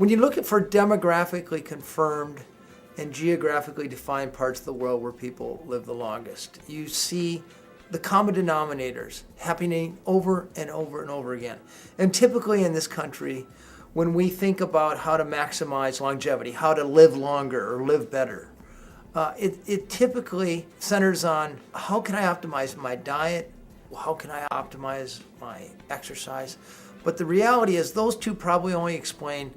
When you look at for demographically confirmed and geographically defined parts of the world where people live the longest, you see the common denominators happening over and over and over again. And typically in this country, when we think about how to maximize longevity, how to live longer or live better, it typically centers on how can I optimize my diet, how can I optimize my exercise. But the reality is those two probably only explain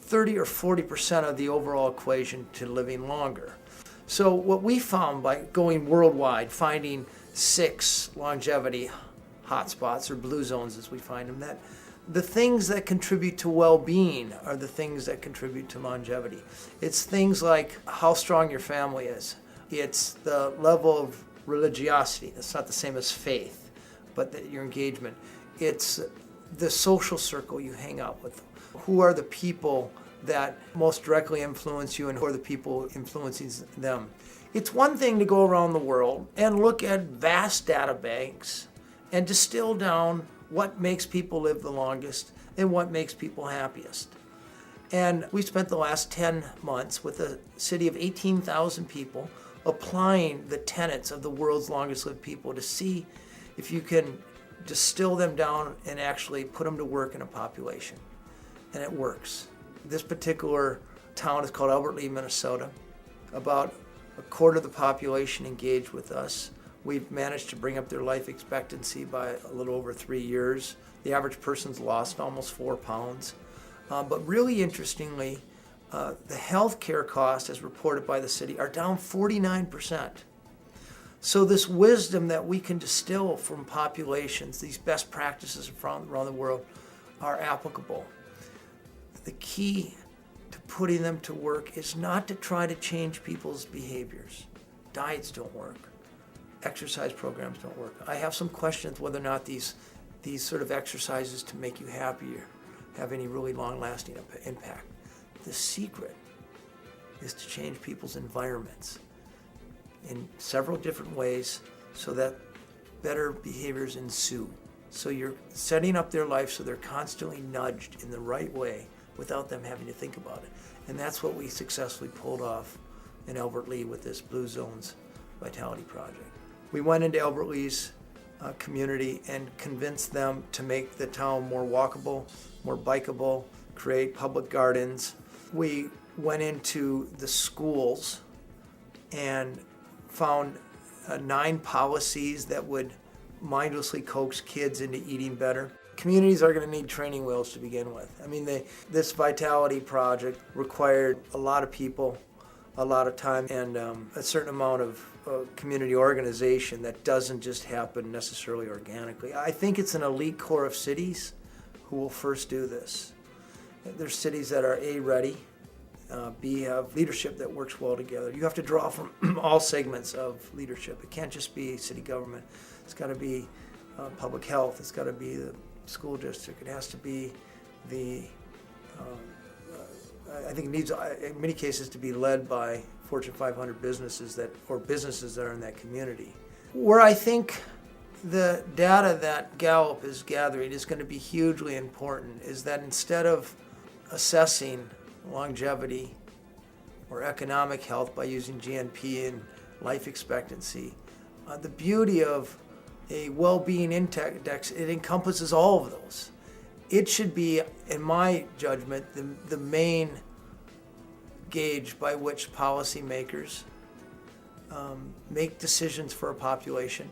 30 or 40% of the overall equation to living longer. So what we found by going worldwide, finding 6 longevity hotspots or blue zones as we find them, that the things that contribute to well-being are the things that contribute to longevity. It's things like how strong your family is. It's the level of religiosity. That's not the same as faith, but your engagement. It's the social circle you hang out with. Who are the people that most directly influence you and who are the people influencing them? It's one thing to go around the world and look at vast data banks and distill down what makes people live the longest and what makes people happiest. And we spent the last 10 months with a city of 18,000 people applying the tenets of the world's longest lived people to see if you can distill them down and actually put them to work in a population. And it works. This particular town is called Albert Lea, Minnesota. About a quarter of the population engaged with us. We've managed to bring up their life expectancy by a little over 3 years. The average person's lost almost 4 pounds. But really interestingly, the health care costs, as reported by the city, are down 49%. So this wisdom that we can distill from populations, these best practices from around the world, are applicable. The key to putting them to work is not to try to change people's behaviors. Diets don't work. Exercise programs don't work. I have some questions whether or not these sort of exercises to make you happier have any really long-lasting impact. The secret is to change people's environments in several different ways so that better behaviors ensue. So you're setting up their life so they're constantly nudged in the right way without them having to think about it. And that's what we successfully pulled off in Albert Lea with this Blue Zones Vitality Project. We went into Albert Lea's community and convinced them to make the town more walkable, more bikeable, create public gardens. We went into the schools and found 9 policies that would mindlessly coax kids into eating better. Communities are going to need training wheels to begin with. I mean, this Vitality Project required a lot of people, a lot of time, and a certain amount of community organization that doesn't just happen necessarily organically. I think it's an elite core of cities who will first do this. There's cities that are A, ready, B, have leadership that works well together. You have to draw from all segments of leadership. It can't just be city government. It's got to be public health. It's got to be the school district. It has to be the, I think it needs, in many cases, to be led by Fortune 500 businesses that are in that community. Where I think the data that Gallup is gathering is going to be hugely important is that instead of assessing longevity or economic health by using GNP and life expectancy, the beauty of a well-being index, it encompasses all of those. It should be, in my judgment, the main gauge by which policymakers make decisions for a population.